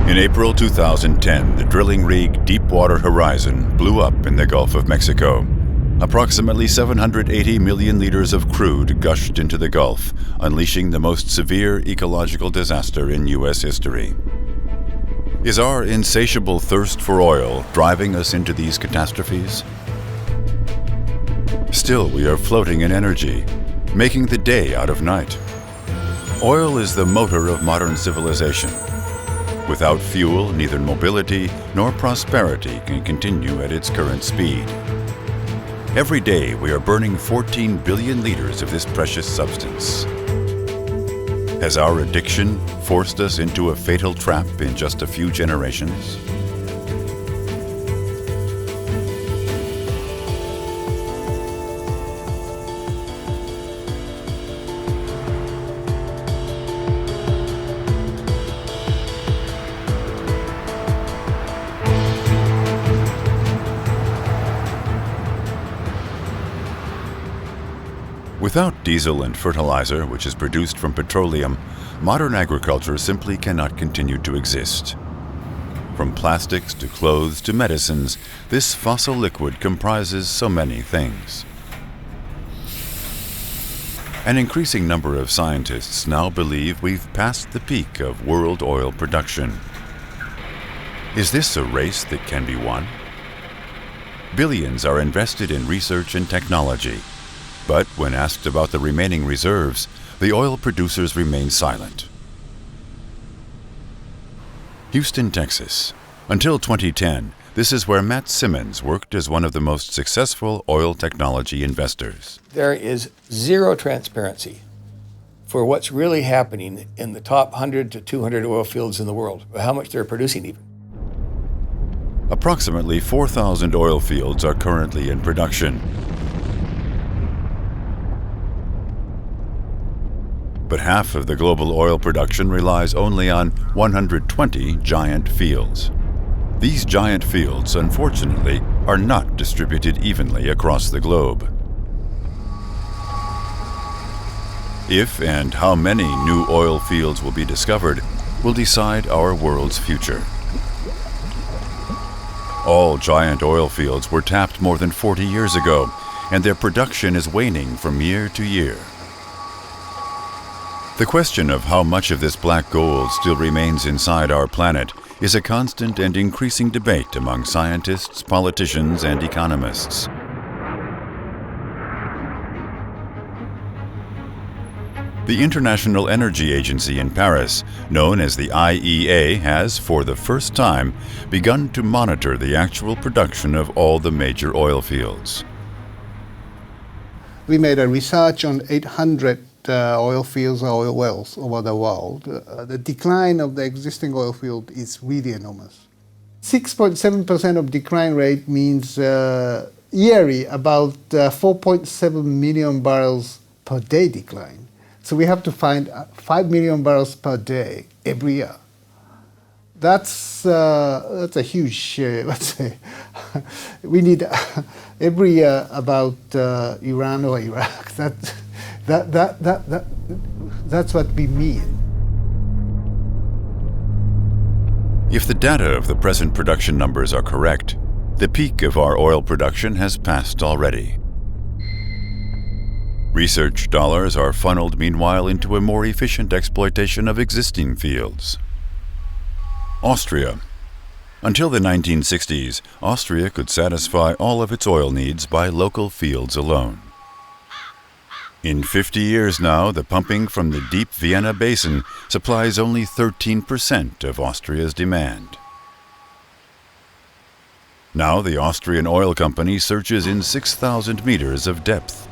In April 2010, the drilling rig Deepwater Horizon blew up in the Gulf of Mexico. Approximately 780 million liters of crude gushed into the Gulf, unleashing the most severe ecological disaster in U.S. history. Is our insatiable thirst for oil driving us into these catastrophes? Still, we are floating in energy, making the day out of night. Oil is the motor of modern civilization. Without fuel, neither mobility nor prosperity can continue at its current speed. Every day, we are burning 14 billion liters of this precious substance. Has our addiction forced us into a fatal trap in just a few generations? Without diesel and fertilizer, which is produced from petroleum, modern agriculture simply cannot continue to exist. From plastics to clothes to medicines, this fossil liquid comprises so many things. An increasing number of scientists now believe we've passed the peak of world oil production. Is this a race that can be won? Billions are invested in research and technology. But when asked about the remaining reserves, the oil producers remain silent. Houston, Texas. Until 2010, this is where Matt Simmons worked as one of the most successful oil technology investors. There is zero transparency for what's really happening in the top 100 to 200 oil fields in the world, how much they're producing even. Approximately 4,000 oil fields are currently in production. But half of the global oil production relies only on 120 giant fields. These giant fields, unfortunately, are not distributed evenly across the globe. If and how many new oil fields will be discovered will decide our world's future. All giant oil fields were tapped more than 40 years ago, and their production is waning from year to year. The question of how much of this black gold still remains inside our planet is a constant and increasing debate among scientists, politicians, and economists. The International Energy Agency in Paris, known as the IEA, has, for the first time, begun to monitor the actual production of all the major oil fields. We made a research on 800 oil fields or oil wells over the world. The decline of the existing oil field is really enormous. 6.7% of decline rate means yearly about 4.7 million barrels per day decline. So we have to find 5 million barrels per day every year. That's a huge, let's say, we need every year about Iran or Iraq. That's what we mean. If the data of the present production numbers are correct, the peak of our oil production has passed already. Research dollars are funneled meanwhile into a more efficient exploitation of existing fields. Austria. Until the 1960s, Austria could satisfy all of its oil needs by local fields alone. In 50 years now, the pumping from the deep Vienna Basin supplies only 13% of Austria's demand. Now the Austrian oil company searches in 6,000 meters of depth.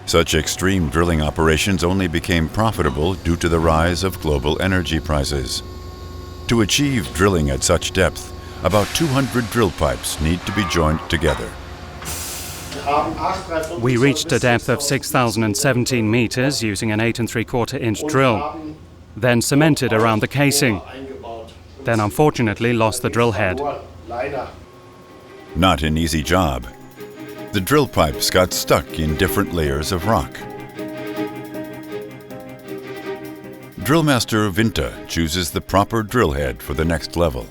Such extreme drilling operations only became profitable due to the rise of global energy prices. To achieve drilling at such depth, about 200 drill pipes need to be joined together. We reached a depth of 6,017 meters using an 8 3/4 inch drill, then cemented around the casing, then unfortunately lost the drill head. Not an easy job. The drill pipes got stuck in different layers of rock. Drillmaster Vinta chooses the proper drill head for the next level.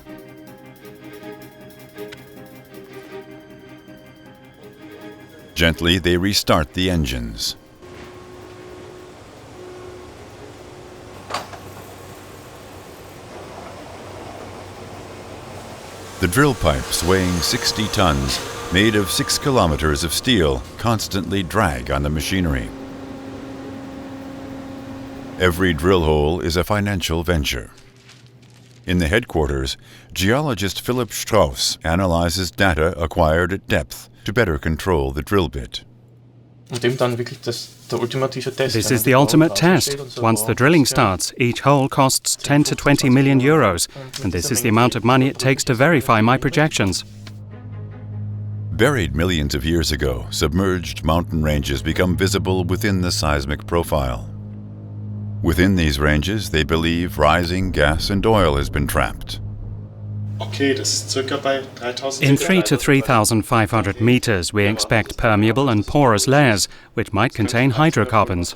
Gently, they restart the engines. The drill pipes, weighing 60 tons, made of 6 kilometers of steel, constantly drag on the machinery. Every drill hole is a financial venture. In the headquarters, geologist Philip Strauss analyzes data acquired at depth to better control the drill bit. This is the ultimate test. Once the drilling starts, each hole costs 10 to 20 million euros, and this is the amount of money it takes to verify my projections. Buried millions of years ago, submerged mountain ranges become visible within the seismic profile. Within these ranges, they believe rising gas and oil has been trapped. In 3 to 3,500 meters, we expect permeable and porous layers, which might contain hydrocarbons.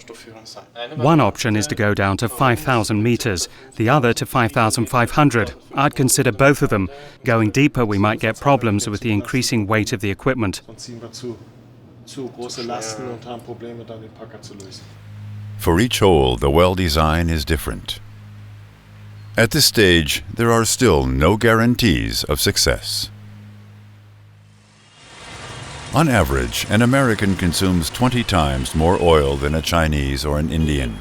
One option is to go down to 5,000 meters, the other to 5,500. I'd consider both of them. Going deeper, we might get problems with the increasing weight of the equipment. For each hole, the well design is different. At this stage, there are still no guarantees of success. On average, an American consumes 20 times more oil than a Chinese or an Indian.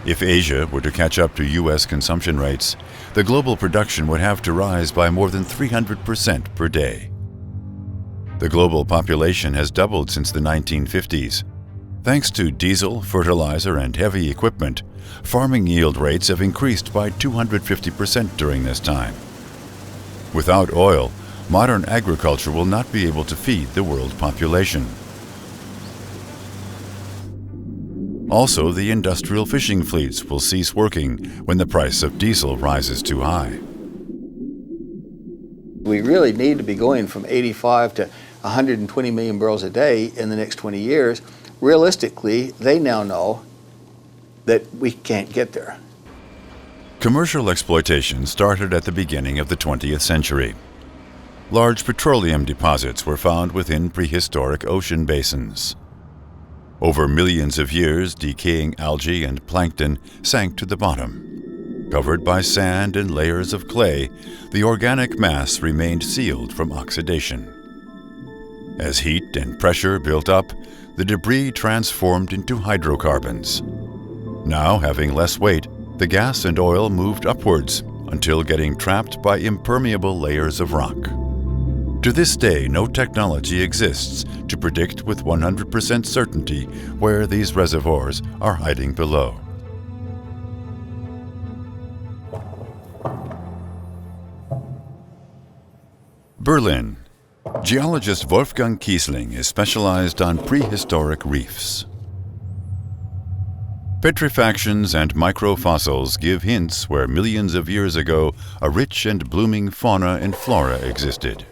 If Asia were to catch up to U.S. consumption rates, the global production would have to rise by more than 300% per day. The global population has doubled since the 1950s. Thanks to diesel, fertilizer, and heavy equipment, farming yield rates have increased by 250% during this time. Without oil, modern agriculture will not be able to feed the world population. Also, the industrial fishing fleets will cease working when the price of diesel rises too high. We really need to be going from 85 to 120 million barrels a day in the next 20 years. Realistically, they now know that we can't get there. Commercial exploitation started at the beginning of the 20th century. Large petroleum deposits were found within prehistoric ocean basins. Over millions of years, decaying algae and plankton sank to the bottom. Covered by sand and layers of clay, the organic mass remained sealed from oxidation. As heat and pressure built up, the debris transformed into hydrocarbons. Now, having less weight, the gas and oil moved upwards until getting trapped by impermeable layers of rock. To this day, no technology exists to predict with 100% certainty where these reservoirs are hiding below. Berlin. Geologist Wolfgang Kiesling is specialized on prehistoric reefs. Petrifactions and microfossils give hints where millions of years ago a rich and blooming fauna and flora existed.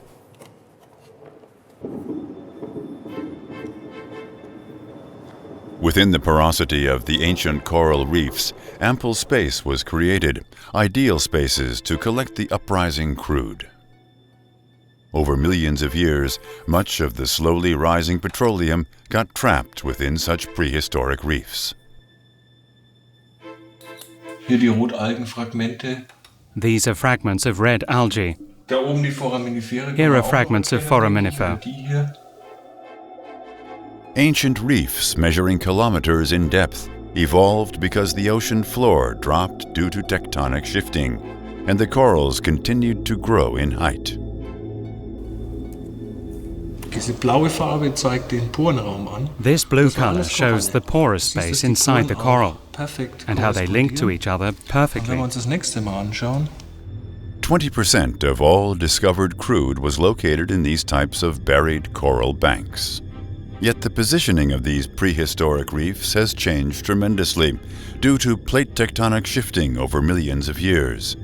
Within the porosity of the ancient coral reefs, ample space was created, ideal spaces to collect the uprising crude. Over millions of years, much of the slowly rising petroleum got trapped within such prehistoric reefs. These are fragments of red algae. Here are fragments of foraminifer. Ancient reefs measuring kilometers in depth evolved because the ocean floor dropped due to tectonic shifting, and the corals continued to grow in height. This blue color shows the porous space inside the coral and how they link to each other perfectly. 20% of all discovered crude was located in these types of buried coral banks. Yet the positioning of these prehistoric reefs has changed tremendously due to plate tectonic shifting over millions of years.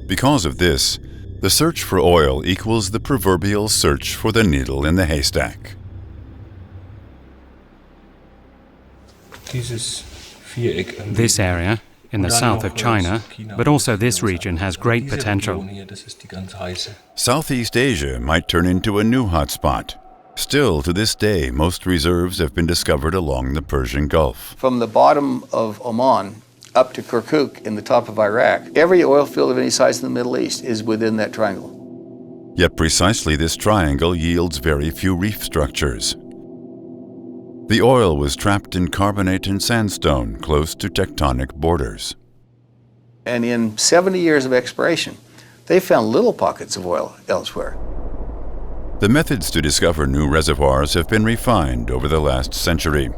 Because of this, the search for oil equals the proverbial search for the needle in the haystack. This area, in the south of China, but also this region has great potential. Southeast Asia might turn into a new hotspot. Still, to this day, most reserves have been discovered along the Persian Gulf. From the bottom of Oman up to Kirkuk in the top of Iraq, every oil field of any size in the Middle East is within that triangle. Yet precisely this triangle yields very few reef structures. The oil was trapped in carbonate and sandstone close to tectonic borders. And in 70 years of exploration, they found little pockets of oil elsewhere. The methods to discover new reservoirs have been refined over the last century.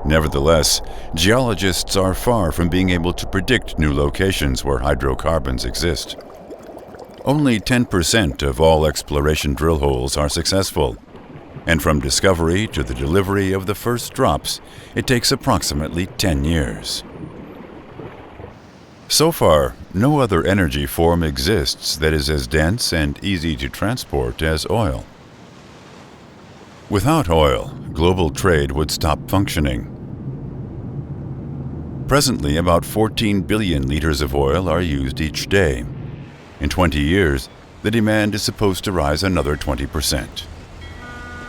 Nevertheless, geologists are far from being able to predict new locations where hydrocarbons exist. Only 10% of all exploration drill holes are successful, and from discovery to the delivery of the first drops, it takes approximately 10 years. So far, no other energy form exists that is as dense and easy to transport as oil. Without oil, global trade would stop functioning. Presently, about 14 billion liters of oil are used each day. In 20 years, the demand is supposed to rise another 20%.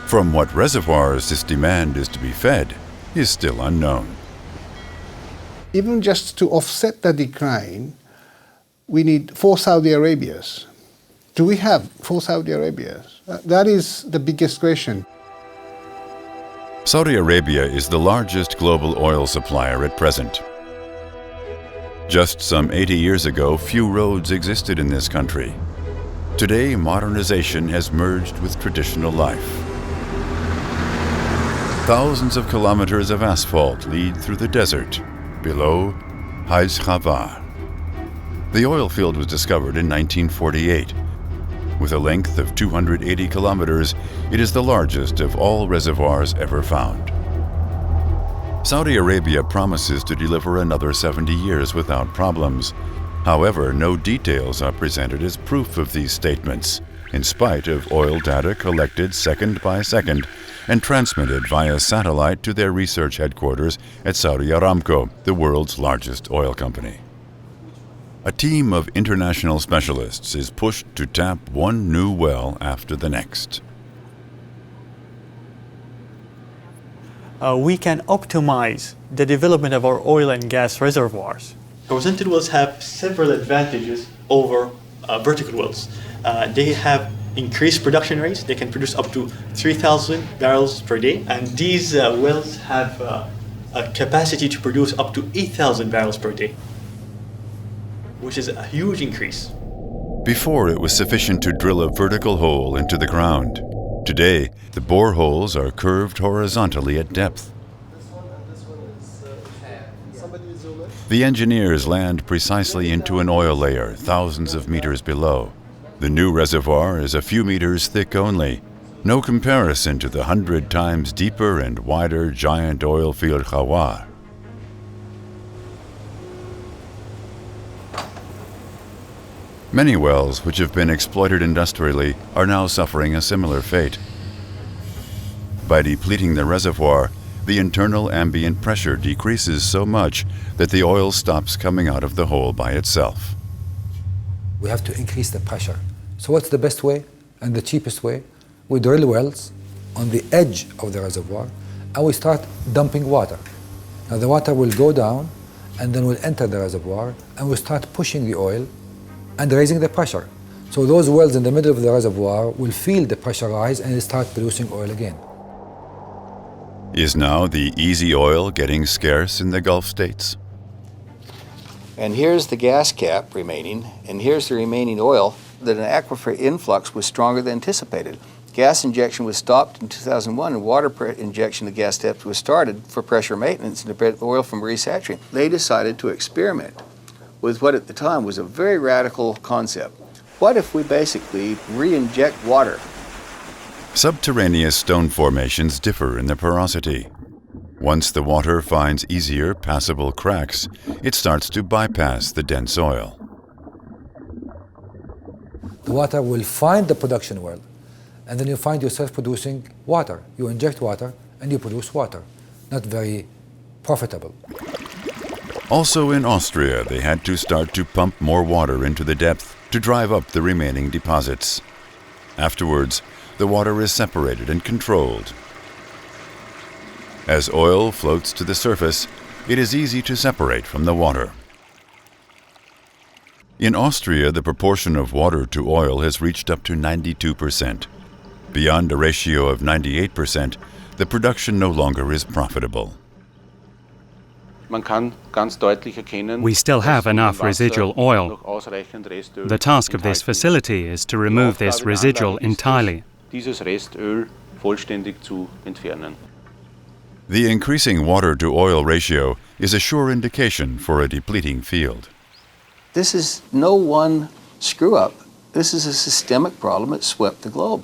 From what reservoirs this demand is to be fed is still unknown. Even just to offset the decline, we need 4 Saudi Arabias. Do we have 4 Saudi Arabias? That is the biggest question. Saudi Arabia is the largest global oil supplier at present. Just some 80 years ago, few roads existed in this country. Today, modernization has merged with traditional life. Thousands of kilometers of asphalt lead through the desert below Hajj Khavar. The oil field was discovered in 1948. With a length of 280 kilometers, it is the largest of all reservoirs ever found. Saudi Arabia promises to deliver another 70 years without problems. However, no details are presented as proof of these statements, in spite of oil data collected second by second and transmitted via satellite to their research headquarters at Saudi Aramco, the world's largest oil company. A team of international specialists is pushed to tap one new well after the next. We can optimize the development of our oil and gas reservoirs. Horizontal wells have several advantages over vertical wells. They have increased production rates. They can produce up to 3,000 barrels per day, and these wells have a capacity to produce up to 8,000 barrels per day, which is a huge increase. Before, it was sufficient to drill a vertical hole into the ground. Today, the boreholes are curved horizontally at depth. The engineers land precisely into an oil layer thousands of meters below. The new reservoir is a few meters thick only, no comparison to the 100 times deeper and wider giant oil field Khawar. Many wells which have been exploited industrially are now suffering a similar fate. By depleting the reservoir, the internal ambient pressure decreases so much that the oil stops coming out of the hole by itself. We have to increase the pressure. So what's the best way and the cheapest way? We drill wells on the edge of the reservoir and we start dumping water. Now the water will go down and then will enter the reservoir and we'll start pushing the oil and raising the pressure. So those wells in the middle of the reservoir will feel the pressure rise and start producing oil again. Is now the easy oil getting scarce in the Gulf states? And here's the gas cap remaining, and here's the remaining oil. That an aquifer influx was stronger than anticipated. Gas injection was stopped in 2001 and water injection to gas depth was started for pressure maintenance and to prevent the oil from resaturating. They decided to experiment with what at the time was a very radical concept. What if we basically re-inject water? Subterraneous stone formations differ in their porosity. Once the water finds easier, passable cracks, it starts to bypass the dense oil. The water will find the production well, and then you find yourself producing water. You inject water, and you produce water. not very profitable. Also in Austria, they had to start to pump more water into the depth to drive up the remaining deposits. Afterwards, the water is separated and controlled. As oil floats to the surface, it is easy to separate from the water. In Austria, the proportion of water to oil has reached up to 92%. Beyond a ratio of 98%, the production no longer is profitable. We still have enough residual oil. The task of this facility is to remove this residual entirely. The increasing water-to-oil ratio is a sure indication for a depleting field. This is no one screw-up. This is a systemic problem that swept the globe.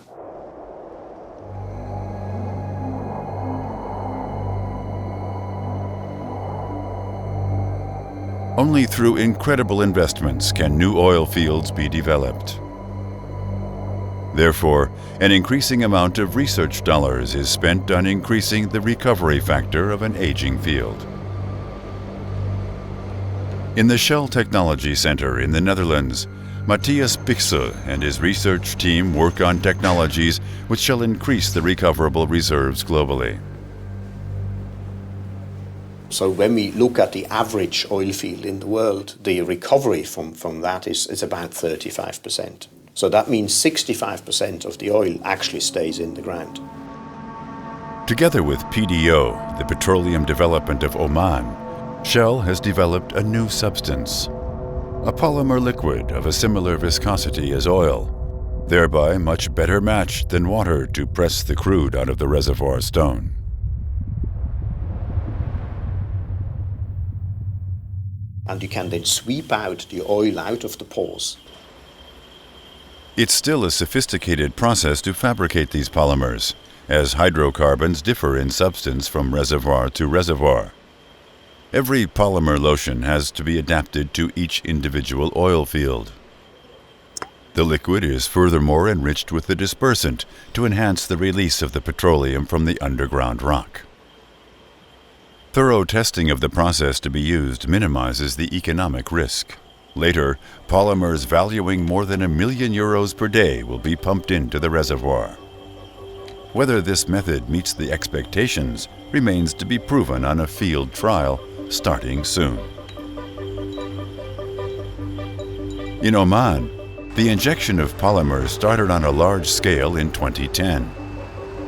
Only through incredible investments can new oil fields be developed. Therefore, an increasing amount of research dollars is spent on increasing the recovery factor of an aging field. In the Shell Technology Center in the Netherlands, Matthias Bichsel and his research team work on technologies which shall increase the recoverable reserves globally. So when we look at the average oil field in the world, the recovery from that is about 35%. So that means 65% of the oil actually stays in the ground. Together with PDO, the Petroleum Development of Oman, Shell has developed a new substance, a polymer liquid of a similar viscosity as oil, thereby much better matched than water to press the crude out of the reservoir stone. And you can then sweep out the oil out of the pores. It's still a sophisticated process to fabricate these polymers, as hydrocarbons differ in substance from reservoir to reservoir. Every polymer lotion has to be adapted to each individual oil field. The liquid is furthermore enriched with the dispersant to enhance the release of the petroleum from the underground rock. Thorough testing of the process to be used minimizes the economic risk. Later, polymers valuing more than €1 million per day will be pumped into the reservoir. Whether this method meets the expectations remains to be proven on a field trial starting soon. In Oman, the injection of polymers started on a large scale in 2010.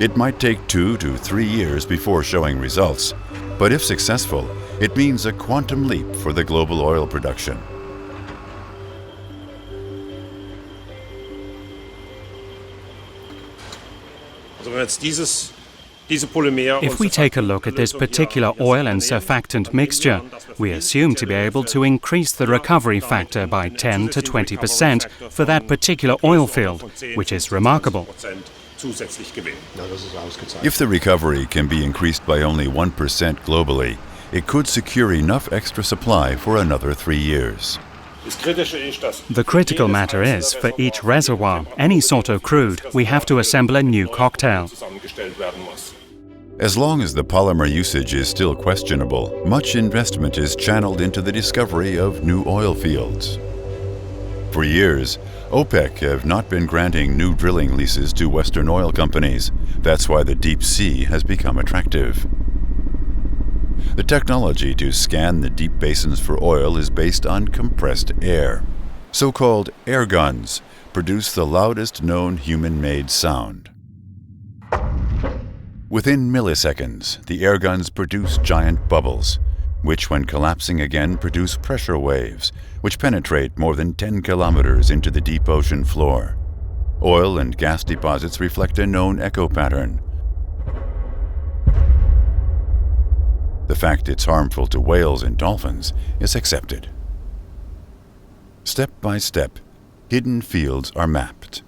It might take 2 to 3 years before showing results, but if successful, it means a quantum leap for the global oil production. If we take a look at this particular oil and surfactant mixture, we assume to be able to increase the recovery factor by 10 to 20% for that particular oil field, which is remarkable. If the recovery can be increased by only 1% globally, it could secure enough extra supply for another 3 years. The critical matter is, for each reservoir, any sort of crude, we have to assemble a new cocktail. As long as the polymer usage is still questionable, much investment is channeled into the discovery of new oil fields. For years, OPEC have not been granting new drilling leases to Western oil companies. That's why the deep sea has become attractive. The technology to scan the deep basins for oil is based on compressed air. So-called air guns produce the loudest known human-made sound. Within milliseconds, the air guns produce giant bubbles, which when collapsing again produce pressure waves, which penetrate more than 10 kilometers into the deep ocean floor. Oil and gas deposits reflect a known echo pattern. The fact it's harmful to whales and dolphins is accepted. Step by step, hidden fields are mapped.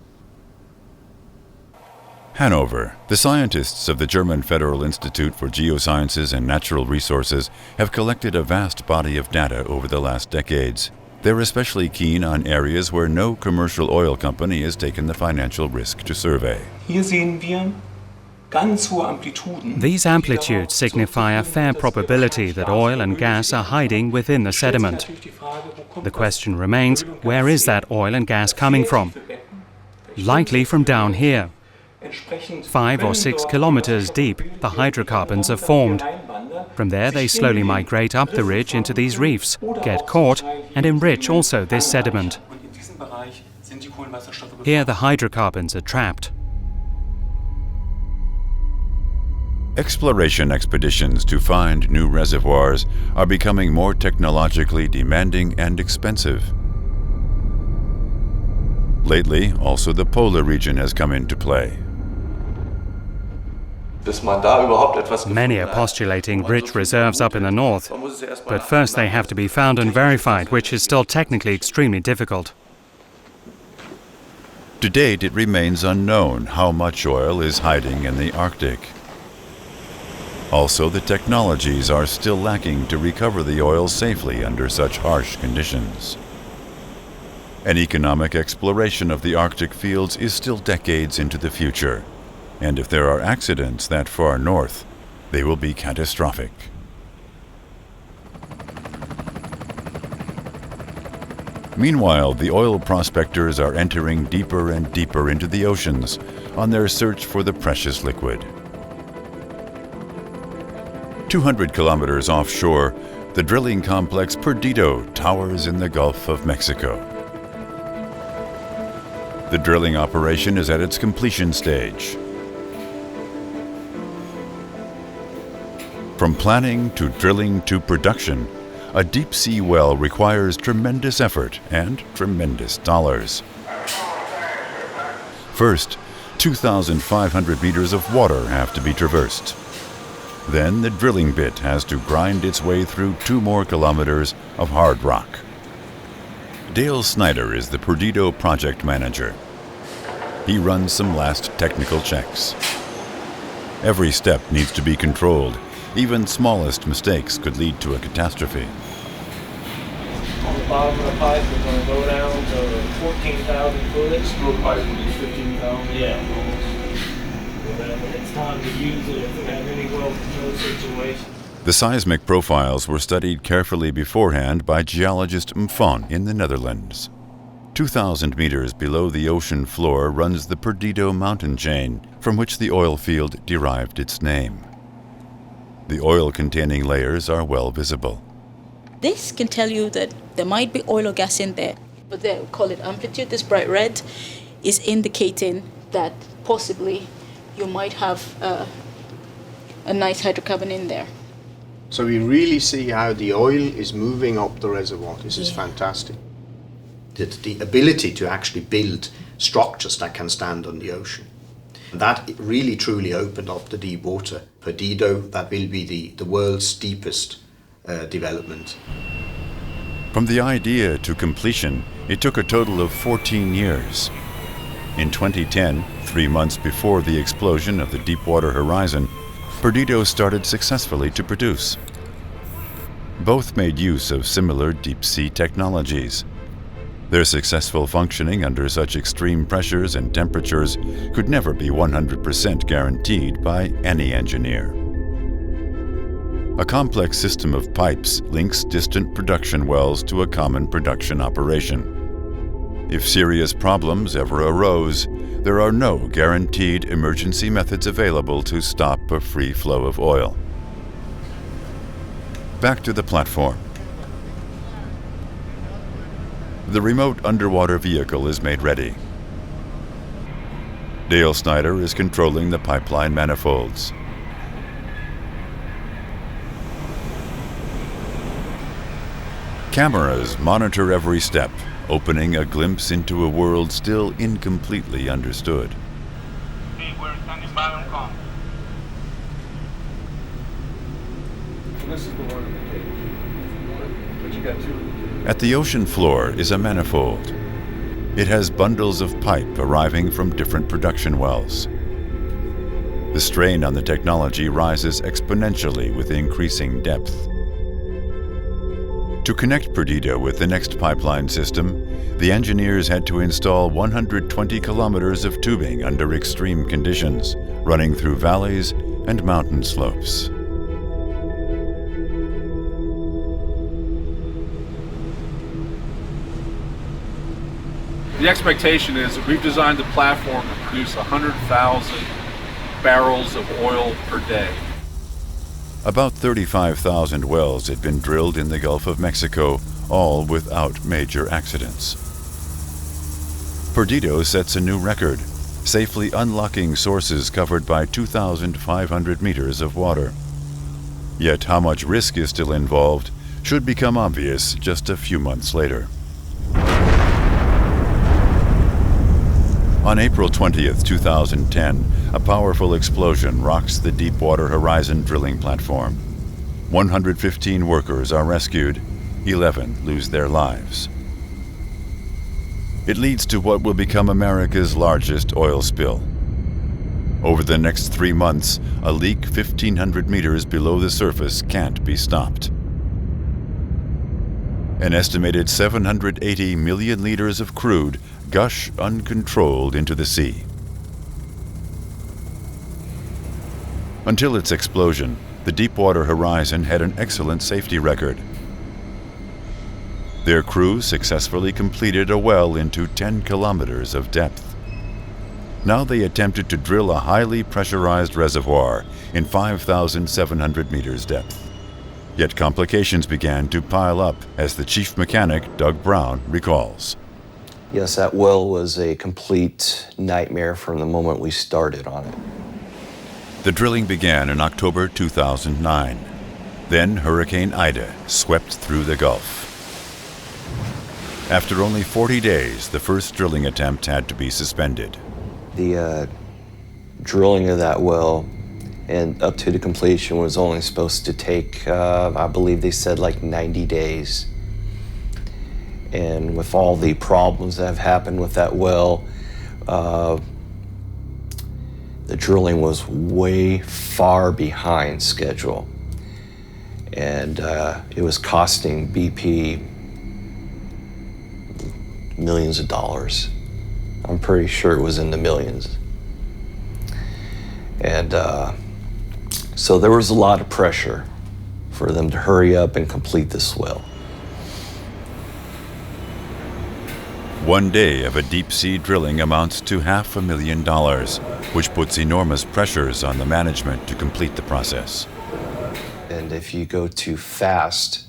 Hanover, the scientists of the German Federal Institute for Geosciences and Natural Resources have collected a vast body of data over the last decades. They're especially keen on areas where no commercial oil company has taken the financial risk to survey. Hier sehen wir These amplitudes signify a fair probability that oil and gas are hiding within the sediment. The question remains, where is that oil and gas coming from? Likely from down here. 5 or 6 kilometers deep, the hydrocarbons are formed. From there they slowly migrate up the ridge into these reefs, get caught, and enrich also this sediment. Here the hydrocarbons are trapped. Exploration expeditions to find new reservoirs are becoming more technologically demanding and expensive. Lately, also the polar region has come into play. Many are postulating rich reserves up in the north, but first they have to be found and verified, which is still technically extremely difficult. To date, it remains unknown how much oil is hiding in the Arctic. Also, the technologies are still lacking to recover the oil safely under such harsh conditions. An economic exploration of the Arctic fields is still decades into the future, and if there are accidents that far north, they will be catastrophic. Meanwhile, the oil prospectors are entering deeper and deeper into the oceans on their search for the precious liquid. 200 kilometers offshore, the drilling complex Perdido towers in the Gulf of Mexico. The drilling operation is at its completion stage. From planning to drilling to production, a deep-sea well requires tremendous effort and tremendous dollars. First, 2,500 meters of water have to be traversed. Then the drilling bit has to grind its way through 2 more kilometers of hard rock. Dale Snyder is the Perdido project manager. He runs some last technical checks. Every step needs to be controlled. Even smallest mistakes could lead to a catastrophe. On the bottom of the pipe, we're going to go down to 14,000 foot. Screw pipe will be 15,000? Yeah. When it's time to use it, if we have any well control situation. The seismic profiles were studied carefully beforehand by geologist Mfon in the Netherlands. 2,000 meters below the ocean floor runs the Perdido mountain chain, from which the oil field derived its name. The oil-containing layers are well visible. This can tell you that there might be oil or gas in there, but they call it amplitude. This bright red is indicating that possibly you might have a nice hydrocarbon in there. So we really see how the oil is moving up the reservoir. This is fantastic. The ability to actually build structures that can stand on the ocean. That really truly opened up the deep water. Perdido, that will be the world's deepest development. From the idea to completion, it took a total of 14 years. In 2010, 3 months before the explosion of the Deepwater Horizon, Perdido started successfully to produce. Both made use of similar deep-sea technologies. Their successful functioning under such extreme pressures and temperatures could never be 100% guaranteed by any engineer. A complex system of pipes links distant production wells to a common production operation. If serious problems ever arose, there are no guaranteed emergency methods available to stop a free flow of oil. Back to the platform. The remote underwater vehicle is made ready. Dale Snyder is controlling the pipeline manifolds. Cameras monitor every step, opening a glimpse into a world still incompletely understood. We're standing by on call. This is the one. But you got 2. At the ocean floor is a manifold. It has bundles of pipe arriving from different production wells. The strain on the technology rises exponentially with increasing depth. To connect Perdido with the next pipeline system, the engineers had to install 120 kilometers of tubing under extreme conditions, running through valleys and mountain slopes. The expectation is that we've designed the platform to produce 100,000 barrels of oil per day. About 35,000 wells had been drilled in the Gulf of Mexico, all without major accidents. Perdido sets a new record, safely unlocking sources covered by 2,500 meters of water. Yet how much risk is still involved should become obvious just a few months later. On April 20th, 2010, a powerful explosion rocks the Deepwater Horizon drilling platform. 115 workers are rescued, 11 lose their lives. It leads to what will become America's largest oil spill. Over the next 3 months, a leak 1,500 meters below the surface can't be stopped. An estimated 780 million liters of crude gush uncontrolled into the sea. Until its explosion, the Deepwater Horizon had an excellent safety record. Their crew successfully completed a well into 10 kilometers of depth. Now they attempted to drill a highly pressurized reservoir in 5,700 meters depth. Yet complications began to pile up, as the chief mechanic, Doug Brown, recalls. Yes, that well was a complete nightmare from the moment we started on it. The drilling began in October 2009. Then Hurricane Ida swept through the Gulf. After only 40 days, the first drilling attempt had to be suspended. The drilling of that well and up to the completion was only supposed to take, I believe they said, like 90 days. And with all the problems that have happened with that well, the drilling was way far behind schedule. And it was costing BP millions of dollars. I'm pretty sure it was in the millions. And so there was a lot of pressure for them to hurry up and complete this well. One day of a deep-sea drilling amounts to $500,000, which puts enormous pressures on the management to complete the process. And if you go too fast,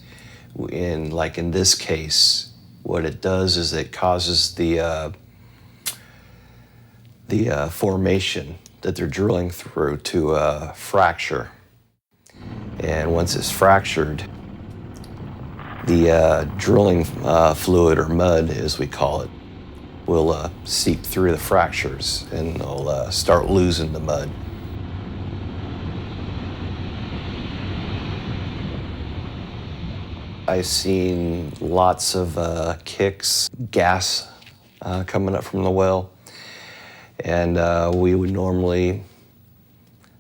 like in this case, what it does is it causes the formation that they're drilling through to fracture. And once it's fractured, the drilling fluid, or mud as we call it, will seep through the fractures and they'll start losing the mud. I've seen lots of kicks, gas coming up from the well. And we would normally,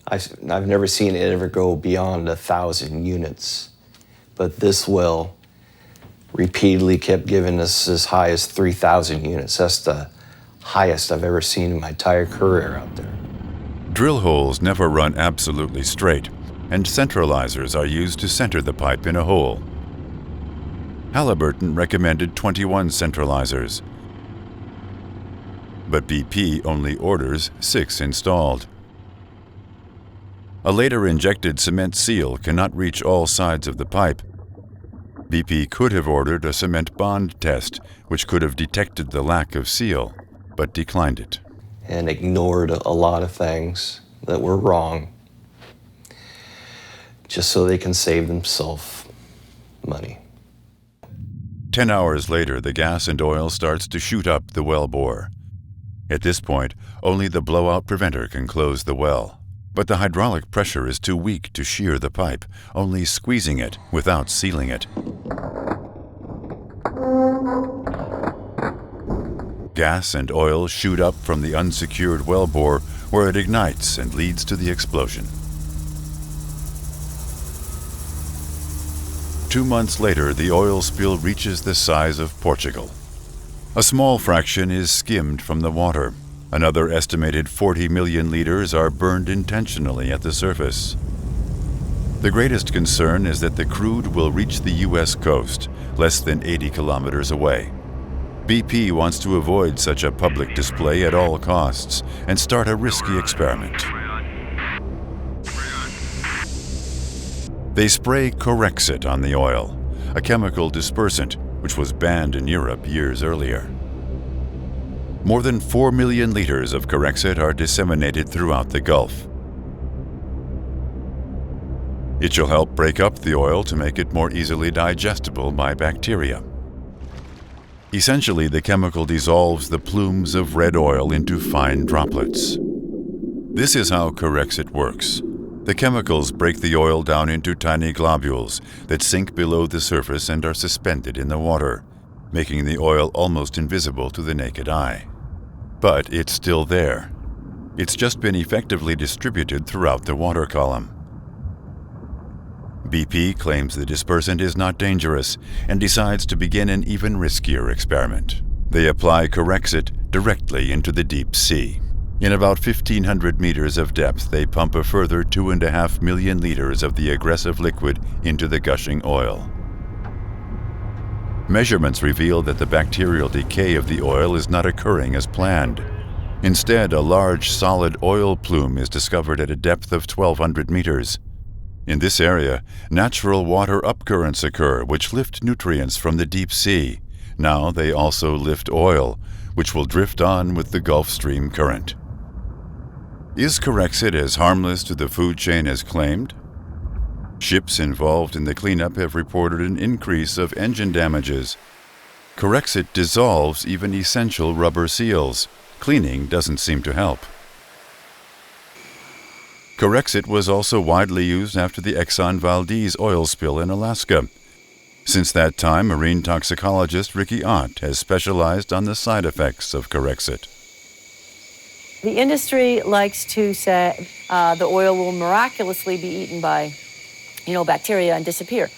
I've never seen it ever go beyond 1,000 units. But this well repeatedly kept giving us as high as 3,000 units. That's the highest I've ever seen in my entire career out there. Drill holes never run absolutely straight, and centralizers are used to center the pipe in a hole. Halliburton recommended 21 centralizers, but BP only orders 6 installed. A later injected cement seal cannot reach all sides of the pipe. BP could have ordered a cement bond test, which could have detected the lack of seal, but declined it. And ignored a lot of things that were wrong, just so they can save themselves money. 10 hours later, the gas and oil starts to shoot up the well bore. At this point, only the blowout preventer can close the well. But the hydraulic pressure is too weak to shear the pipe, only squeezing it without sealing it. Gas and oil shoot up from the unsecured wellbore, where it ignites and leads to the explosion. 2 months later, the oil spill reaches the size of Portugal. A small fraction is skimmed from the water. Another estimated 40 million liters are burned intentionally at the surface. The greatest concern is that the crude will reach the U.S. coast, less than 80 kilometers away. BP wants to avoid such a public display at all costs and start a risky experiment. They spray Corexit on the oil, a chemical dispersant which was banned in Europe years earlier. More than 4 million liters of Corexit are disseminated throughout the Gulf. It shall help break up the oil to make it more easily digestible by bacteria. Essentially, the chemical dissolves the plumes of red oil into fine droplets. This is how Corexit works. The chemicals break the oil down into tiny globules that sink below the surface and are suspended in the water, making the oil almost invisible to the naked eye. But it's still there. It's just been effectively distributed throughout the water column. BP claims the dispersant is not dangerous and decides to begin an even riskier experiment. They apply Corexit directly into the deep sea. In about 1,500 meters of depth, they pump a further 2.5 million liters of the aggressive liquid into the gushing oil. Measurements reveal that the bacterial decay of the oil is not occurring as planned. Instead, a large solid oil plume is discovered at a depth of 1,200 meters. In this area, natural water upcurrents occur which lift nutrients from the deep sea. Now they also lift oil, which will drift on with the Gulf Stream current. Is Corexit as harmless to the food chain as claimed? Ships involved in the cleanup have reported an increase of engine damages. Corexit dissolves even essential rubber seals. Cleaning doesn't seem to help. Corexit was also widely used after the Exxon Valdez oil spill in Alaska. Since that time, marine toxicologist Ricky Ott has specialized on the side effects of Corexit. The industry likes to say the oil will miraculously be eaten by, bacteria and disappear.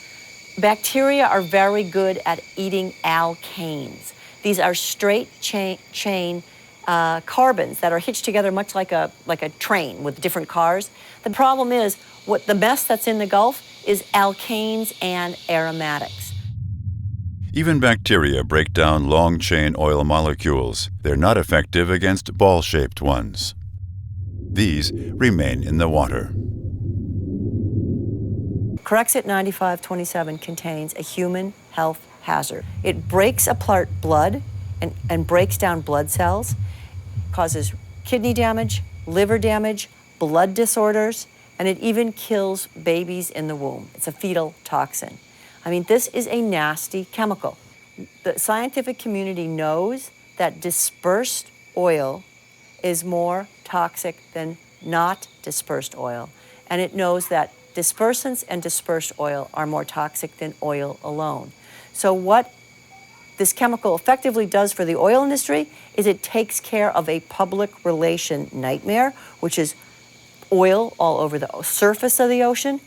Bacteria are very good at eating alkanes. These are straight chain carbons that are hitched together much like a train with different cars. The problem is, what the mess that's in the Gulf is alkanes and aromatics. Even bacteria break down long-chain oil molecules. They're not effective against ball-shaped ones. These remain in the water. Corexit 9527 contains a human health hazard. It breaks apart blood and breaks down blood cells, causes kidney damage, liver damage, blood disorders, and it even kills babies in the womb. It's a fetal toxin. This is a nasty chemical. The scientific community knows that dispersed oil is more toxic than not dispersed oil, and it knows that dispersants and dispersed oil are more toxic than oil alone. So what this chemical effectively does for the oil industry is it takes care of a public relation nightmare, which is oil all over the surface of the ocean,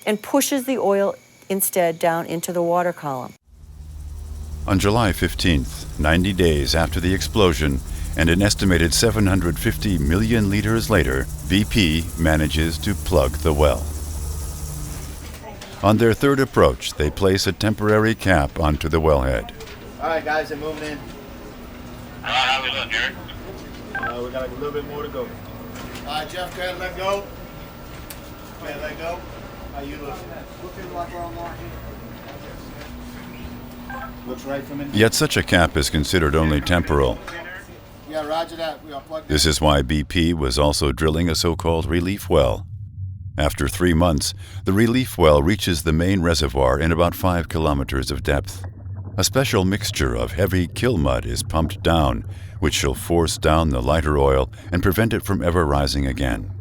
and pushes the oil instead down into the water column. On July 15th, 90 days after the explosion, and an estimated 750 million liters later, BP manages to plug the well. On their third approach, they place a temporary cap onto the wellhead. All right, guys, they're moving in. How we doing, Jared? We got a little bit more to go. All right, Jeff, go ahead and let go. Go ahead, let go. How you looking? Looking like we're on marking. Looks right from in. Yet such a cap is considered only temporal. Yeah, roger that. We are plugged in. This is why BP was also drilling a so-called relief well. After 3 months, the relief well reaches the main reservoir in about 5 kilometers of depth. A special mixture of heavy kill mud is pumped down, which shall force down the lighter oil and prevent it from ever rising again.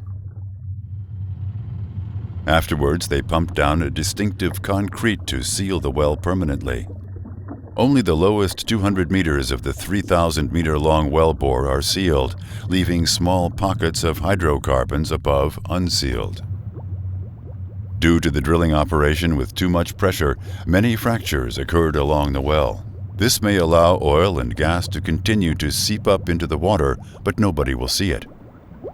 Afterwards, they pump down a distinctive concrete to seal the well permanently. Only the lowest 200 meters of the 3,000-meter-long well bore are sealed, leaving small pockets of hydrocarbons above unsealed. Due to the drilling operation with too much pressure, many fractures occurred along the well. This may allow oil and gas to continue to seep up into the water, but nobody will see it.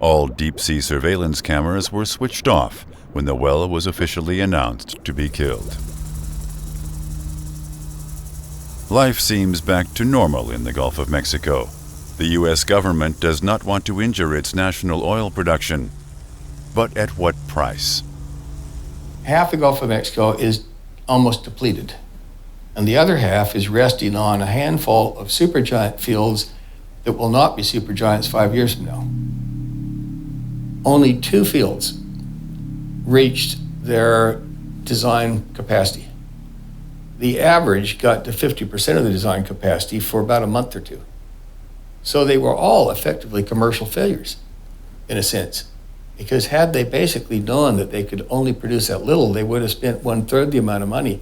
All deep-sea surveillance cameras were switched off when the well was officially announced to be killed. Life seems back to normal in the Gulf of Mexico. The U.S. government does not want to injure its national oil production. But at what price? Half the Gulf of Mexico is almost depleted, and the other half is resting on a handful of supergiant fields that will not be supergiants 5 years from now. Only 2 fields reached their design capacity. The average got to 50% of the design capacity for about a month or 2. So they were all effectively commercial failures, in a sense. Because had they basically known that they could only produce that little, they would have spent 1/3 the amount of money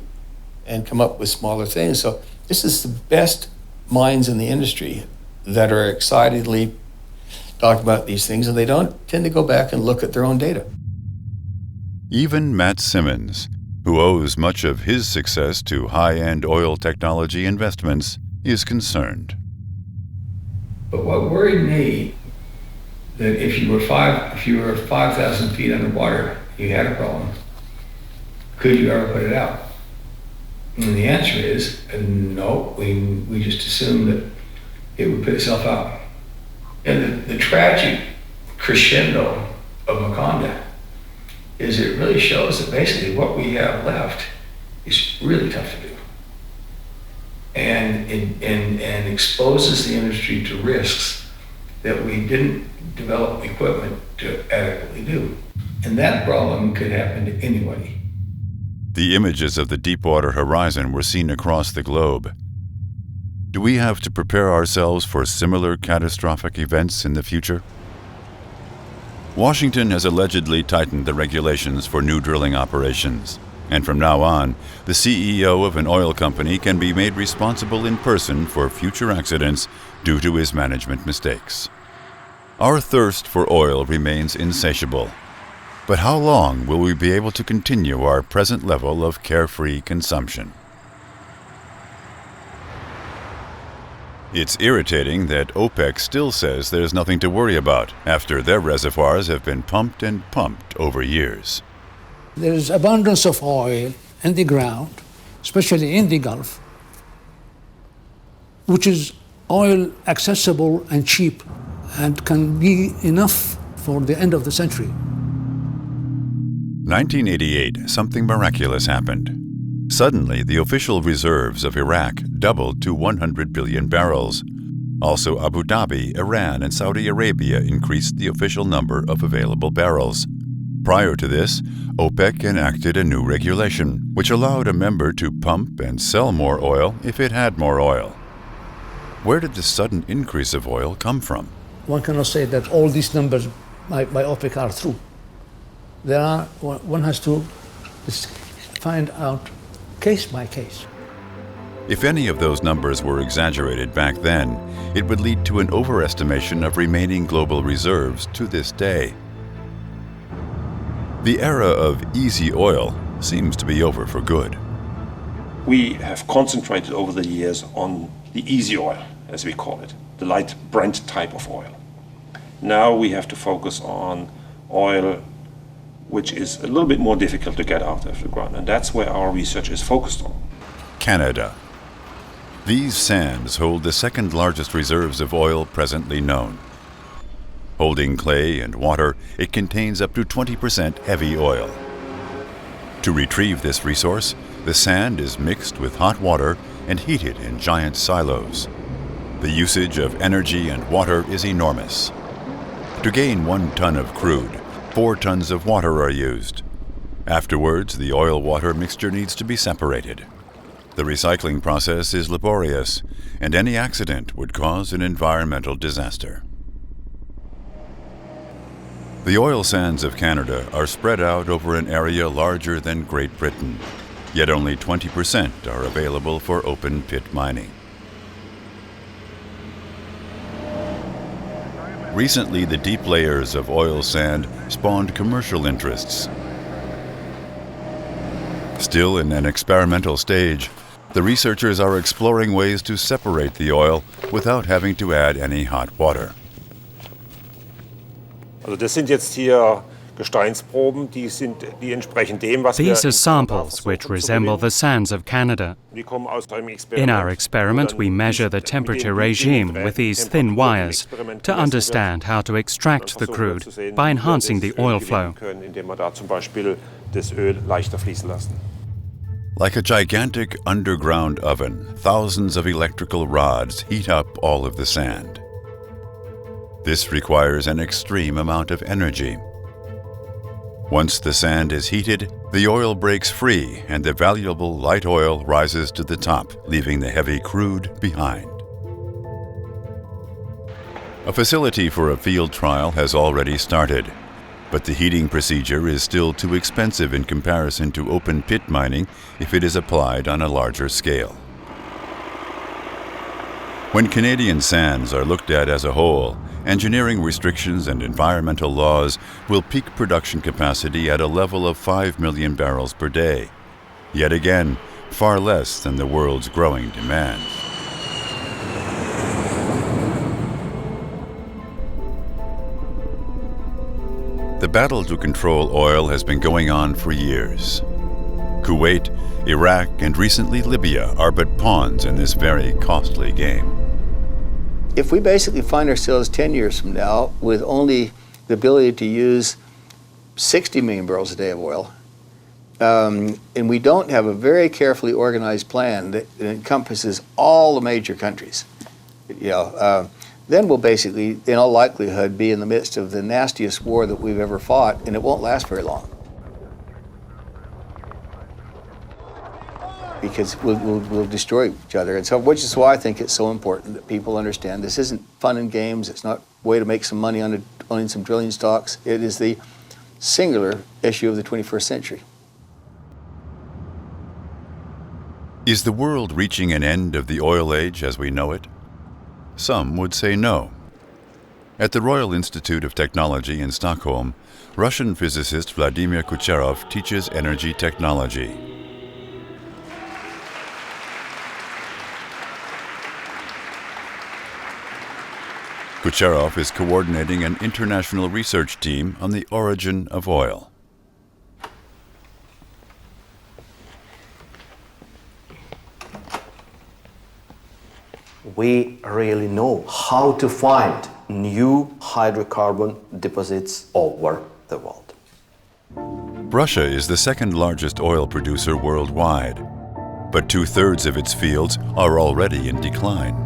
and come up with smaller things. So this is the best minds in the industry that are excitedly talking about these things, and they don't tend to go back and look at their own data. Even Matt Simmons, who owes much of his success to high-end oil technology investments, is concerned. But what worried me, that if you were 5,000 feet underwater, you had a problem. Could you ever put it out? And the answer is no. We just assumed that it would put itself out. And the tragic crescendo of Macondo is it really shows that basically what we have left is really tough to do, and exposes the industry to risks that we didn't develop equipment to adequately do. And that problem could happen to anybody. The images of the Deepwater Horizon were seen across the globe. Do we have to prepare ourselves for similar catastrophic events in the future? Washington has allegedly tightened the regulations for new drilling operations, and from now on, the CEO of an oil company can be made responsible in person for future accidents due to his management mistakes. Our thirst for oil remains insatiable. But how long will we be able to continue our present level of carefree consumption? It's irritating that OPEC still says there's nothing to worry about after their reservoirs have been pumped and pumped over years. There is abundance of oil in the ground, especially in the Gulf, which is oil accessible and cheap and can be enough for the end of the century. 1988, something miraculous happened. Suddenly, the official reserves of Iraq doubled to 100 billion barrels. Also, Abu Dhabi, Iran, and Saudi Arabia increased the official number of available barrels. Prior to this, OPEC enacted a new regulation, which allowed a member to pump and sell more oil if it had more oil. Where did the sudden increase of oil come from? One cannot say that all these numbers by OPEC are true. One has to find out case by case. If any of those numbers were exaggerated back then, it would lead to an overestimation of remaining global reserves to this day. The era of easy oil seems to be over for good. We have concentrated over the years on the easy oil, as we call it, the light Brent type of oil. Now we have to focus on oil which is a little bit more difficult to get out of the ground, and that's where our research is focused on. Canada. These sands hold the second largest reserves of oil presently known. Holding clay and water, it contains up to 20% heavy oil. To retrieve this resource, the sand is mixed with hot water and heated in giant silos. The usage of energy and water is enormous. To gain 1 ton of crude, 4 tons of water are used. Afterwards, the oil-water mixture needs to be separated. The recycling process is laborious, and any accident would cause an environmental disaster. The oil sands of Canada are spread out over an area larger than Great Britain, yet only 20% are available for open-pit mining. Recently, the deep layers of oil sand spawned commercial interests. Still in an experimental stage, the researchers are exploring ways to separate the oil without having to add any hot water. Also das sind jetzt hier Gesteinsproben, die entsprechen dem, was These are samples which resemble the sands of Canada. In our experiment, we measure the temperature regime with these thin wires to understand how to extract the crude by enhancing the oil flow. Like a gigantic underground oven, thousands of electrical rods heat up all of the sand. This requires an extreme amount of energy. Once the sand is heated, the oil breaks free and the valuable light oil rises to the top, leaving the heavy crude behind. A facility for a field trial has already started, but the heating procedure is still too expensive in comparison to open pit mining if it is applied on a larger scale. When Canadian sands are looked at as a whole, engineering restrictions and environmental laws will peak production capacity at a level of 5 million barrels per day. Yet again, far less than the world's growing demand. The battle to control oil has been going on for years. Kuwait, Iraq, and recently Libya are but pawns in this very costly game. If we basically find ourselves 10 years from now with only the ability to use 60 million barrels a day of oil, and we don't have a very carefully organized plan that encompasses all the major countries, then we'll basically, in all likelihood, be in the midst of the nastiest war that we've ever fought, and it won't last very long. Because we'll destroy each other. And so, which is why I think it's so important that people understand this isn't fun and games. It's not a way to make some money on owning some drilling stocks. It is the singular issue of the 21st century. Is the world reaching an end of the oil age as we know it? Some would say no. At the Royal Institute of Technology in Stockholm, Russian physicist Vladimir Kucherov teaches energy technology. Kucherov is coordinating an international research team on the origin of oil. We really know how to find new hydrocarbon deposits over the world. Russia is the second largest oil producer worldwide, but 2/3 of its fields are already in decline.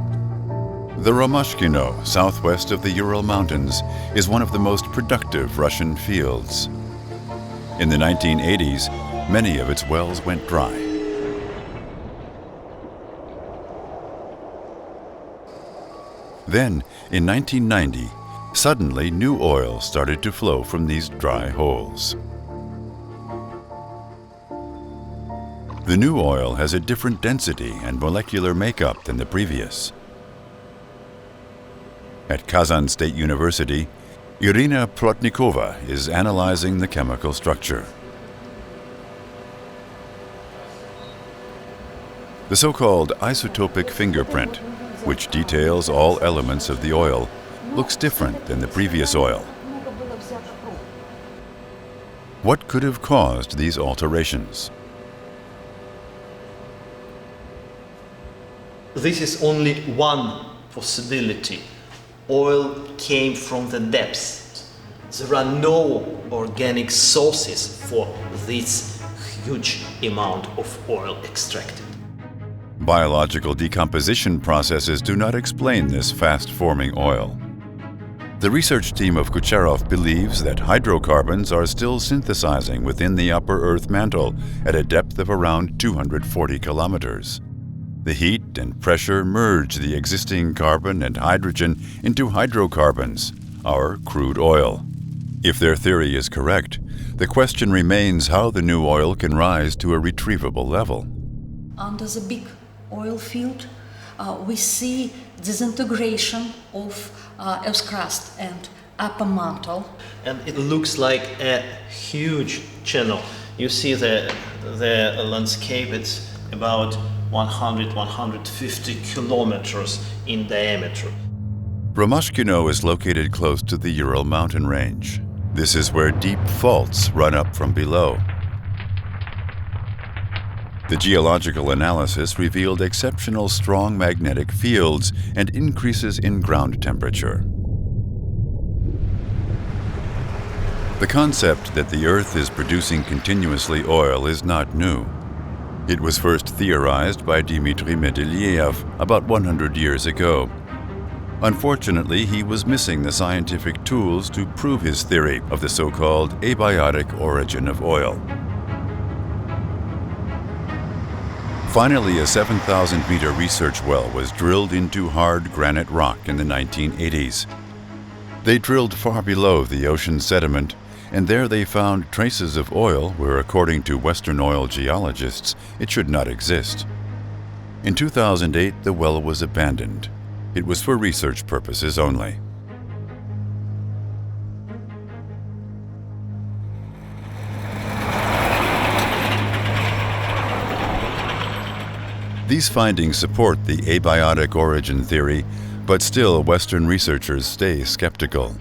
The Romashkino, southwest of the Ural Mountains, is one of the most productive Russian fields. In the 1980s, many of its wells went dry. Then, in 1990, suddenly new oil started to flow from these dry holes. The new oil has a different density and molecular makeup than the previous. At Kazan State University, Irina Plotnikova is analyzing the chemical structure. The so-called isotopic fingerprint, which details all elements of the oil, looks different than the previous oil. What could have caused these alterations? This is only one possibility. Oil came from the depths. There are no organic sources for this huge amount of oil extracted. Biological decomposition processes do not explain this fast-forming oil. The research team of Kucherov believes that hydrocarbons are still synthesizing within the upper Earth mantle at a depth of around 240 kilometers. The heat and pressure merge the existing carbon and hydrogen into hydrocarbons, our crude oil. If their theory is correct, the question remains how the new oil can rise to a retrievable level. Under the big oil field, we see disintegration of Earth's crust and upper mantle. And it looks like a huge channel. You see the The landscape is about 100-150 kilometers in diameter. Romashkino is located close to the Ural mountain range. This is where deep faults run up from below. The geological analysis revealed exceptional strong magnetic fields and increases in ground temperature. The concept that the Earth is producing continuously oil is not new. It was first theorized by Dmitry Mendeleev about 100 years ago. Unfortunately, he was missing the scientific tools to prove his theory of the so-called abiotic origin of oil. Finally, a 7,000-meter research well was drilled into hard granite rock in the 1980s. They drilled far below the ocean sediment, and there they found traces of oil where, according to Western oil geologists, it should not exist. In 2008, the well was abandoned. It was for research purposes only. These findings support the abiotic origin theory, but still Western researchers stay skeptical.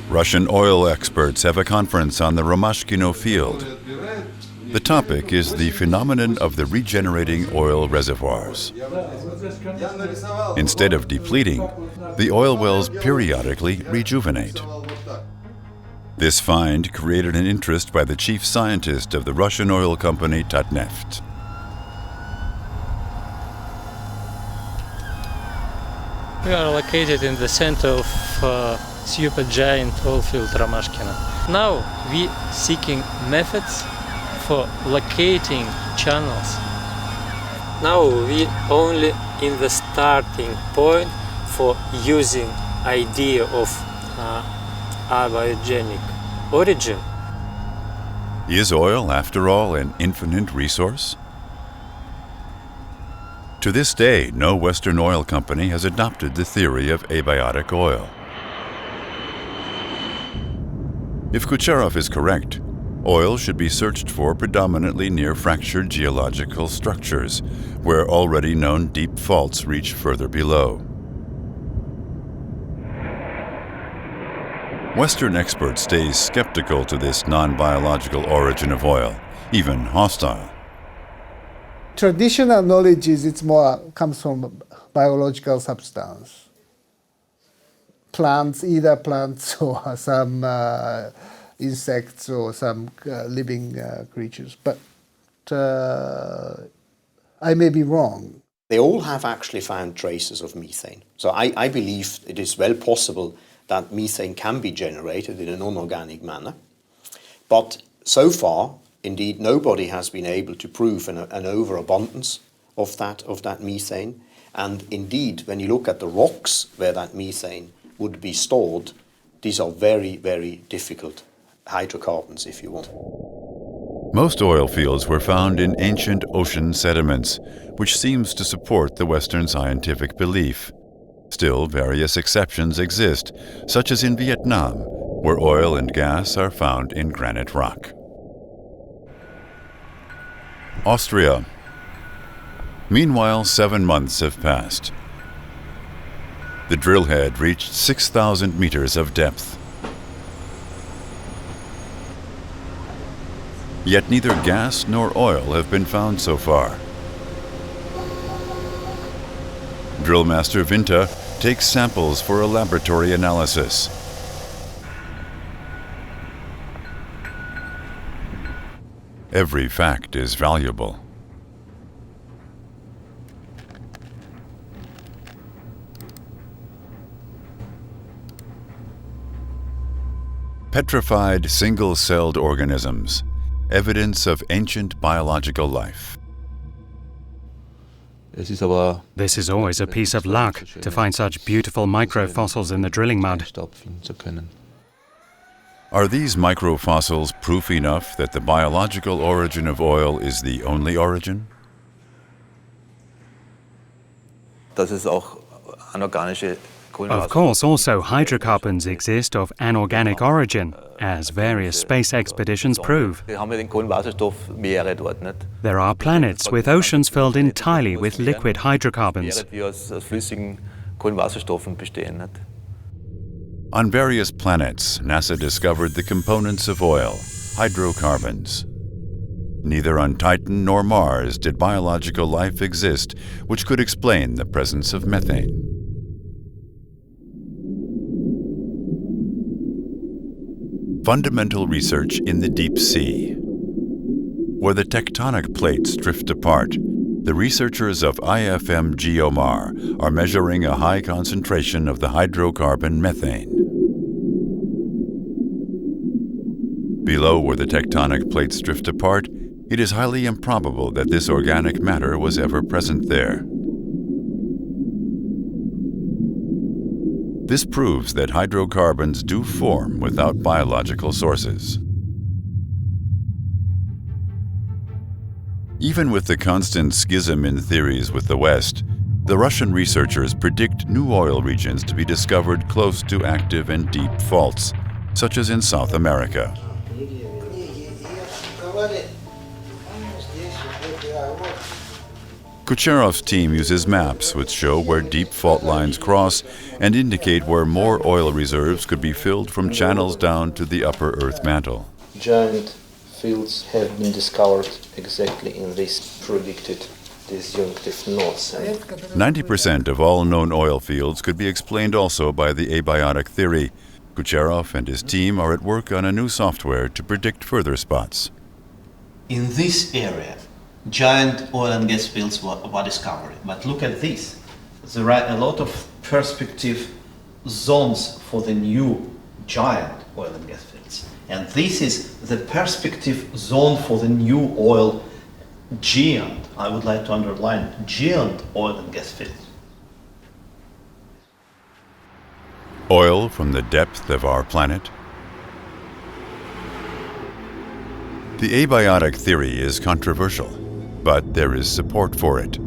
Russian oil experts have a conference on the Romashkino field. The topic is the phenomenon of the regenerating oil reservoirs. Instead of depleting, the oil wells periodically rejuvenate. This find created an interest by the chief scientist of the Russian oil company Tatneft. We are located in the center of supergiant oil field Romashkino. Now we seeking methods for locating channels. Now we only in the starting point for using idea of abiogenic origin. Is oil, after all, an infinite resource? To this day, no Western oil company has adopted the theory of abiotic oil. If Kucherov is correct, oil should be searched for predominantly near fractured geological structures, where already known deep faults reach further below. Western experts stay skeptical to this non-biological origin of oil, even hostile. Traditional knowledge is comes from biological substance. Plants, either plants or some insects or some living creatures. But I may be wrong. They all have actually found traces of methane. So I believe it is well possible that methane can be generated in a non-organic manner. But so far, indeed, nobody has been able to prove an overabundance of that methane. And indeed, when you look at the rocks where that methane would be stored, these are very, very difficult hydrocarbons, if you want. Most oil fields were found in ancient ocean sediments, which seems to support the Western scientific belief. Still, various exceptions exist, such as in Vietnam, where oil and gas are found in granite rock. Austria. Meanwhile, 7 months have passed. The drill head reached 6,000 meters of depth. Yet neither gas nor oil have been found so far. Drillmaster Vinta takes samples for a laboratory analysis. Every fact is valuable. Petrified single-celled organisms, evidence of ancient biological life. This is always a piece of luck, to find such beautiful microfossils in the drilling mud. Are these microfossils proof enough that the biological origin of oil is the only origin? Of course, also hydrocarbons exist of anorganic origin, as various space expeditions prove. There are planets with oceans filled entirely with liquid hydrocarbons. On various planets, NASA discovered the components of oil, hydrocarbons. Neither on Titan nor Mars did biological life exist which could explain the presence of methane. Fundamental research in the deep sea. Where the tectonic plates drift apart, the researchers of IFM GeoMar are measuring a high concentration of the hydrocarbon methane. Below where the tectonic plates drift apart, it is highly improbable that this organic matter was ever present there. This proves that hydrocarbons do form without biological sources. Even with the constant schism in theories with the West, the Russian researchers predict new oil regions to be discovered close to active and deep faults, such as in South America. Kucherov's team uses maps which show where deep fault lines cross and indicate where more oil reserves could be filled from channels down to the upper Earth mantle. Giant fields have been discovered exactly in these predicted disjunctive nodes. 90% of all known oil fields could be explained also by the abiotic theory. Kucherov and his team are at work on a new software to predict further spots. In this area, giant oil and gas fields were discovered. But look at this. There are a lot of perspective zones for the new giant oil and gas fields. And this is the perspective zone for the new oil giant, I would like to underline, giant oil and gas fields. Oil from the depth of our planet? The abiotic theory is controversial, but there is support for it.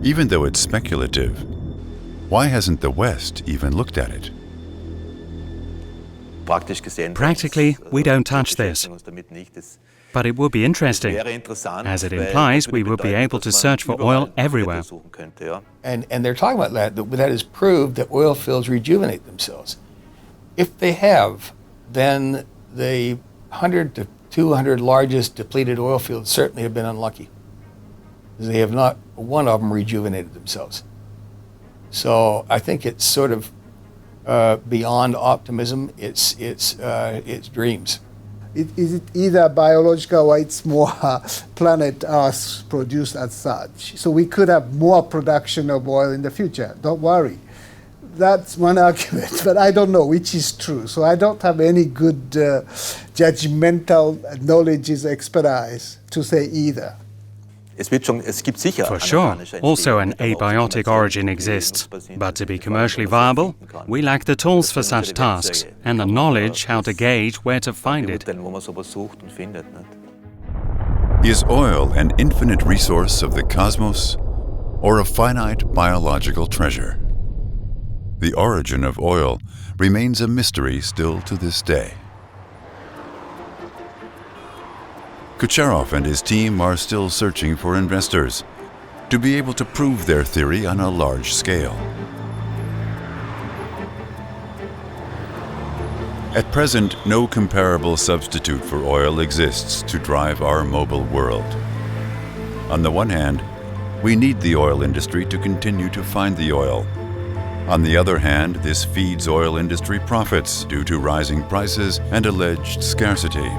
Even though it's speculative, why hasn't the West even looked at it? Practically, we don't touch this. But it would be interesting, as it implies we would be able to search for oil everywhere. And they're talking about that is proved that oil fields rejuvenate themselves. If they have, then the 100 to 200 largest depleted oil fields certainly have been unlucky. They have not one of them rejuvenated themselves. So I think it's sort of beyond optimism. It's dreams. Is it either biological or it's more planet Earth produced as such? So we could have more production of oil in the future. Don't worry. That's one argument, but I don't know which is true. So I don't have any good judgmental knowledge or expertise to say either. For sure, also an abiotic origin exists, but to be commercially viable, we lack the tools for such tasks and the knowledge how to gauge where to find it. Is oil an infinite resource of the cosmos or a finite biological treasure? The origin of oil remains a mystery still to this day. Kucherov and his team are still searching for investors to be able to prove their theory on a large scale. At present, no comparable substitute for oil exists to drive our mobile world. On the one hand, we need the oil industry to continue to find the oil. On the other hand, this feeds oil industry profits due to rising prices and alleged scarcity.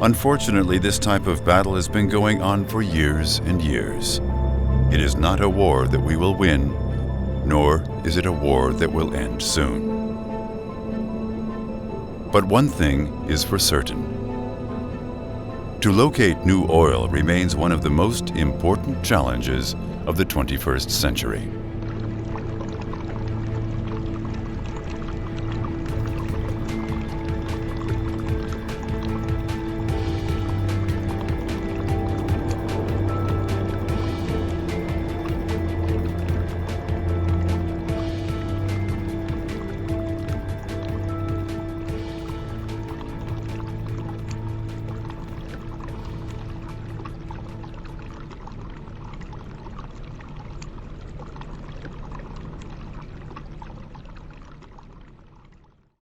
Unfortunately, this type of battle has been going on for years and years. It is not a war that we will win, nor is it a war that will end soon. But one thing is for certain. To locate new oil remains one of the most important challenges of the 21st century.